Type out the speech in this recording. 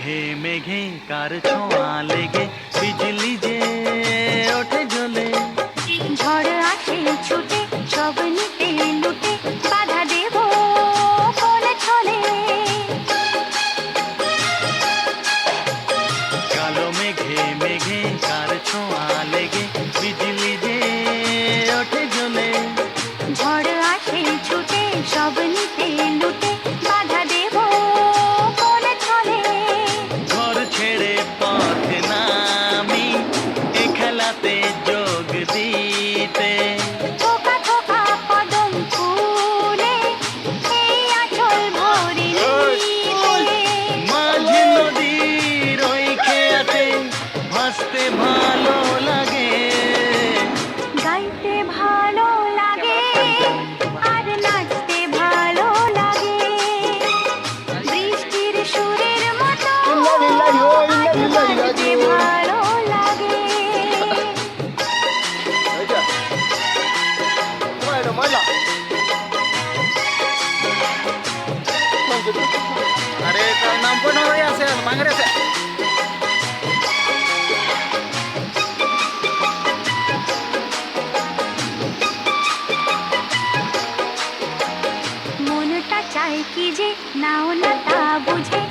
মেঘে মেঘে কার ছোঁয়া লেগে বিজলি যে ওঠে জ্বলে। ঝড় আসে ছুটে সব নিতে লুটে বাধা দেব কোলে ছলে। কালো মেঘে মেঘে কার ছোঁয়া লেগে বিজলি যে ওঠে জ্বলে। ঝড় আসে ছুটে সব নিতে লুটে বাধা দেব কোলে ছলে। ঘর ছেড়ে পথ নামি এ খেলাতে যোগ দিতে। থোকা থোকা কদম ফুলে এই আঁচল ভরে নিতে। মাঝে নদীর ওই খেয়াতে ভাসতে ভালো লাগে। গাইতে ভালো লাগে আর নাচতে ভালো লাগে। বৃষ্টির সুরের মতো আজ বাজতে ভালো লাগে। আরে তার নাম কোনো হয়ে আছে বাংলাদেশে। মনটা চায় কি যে নাও না তা বুঝে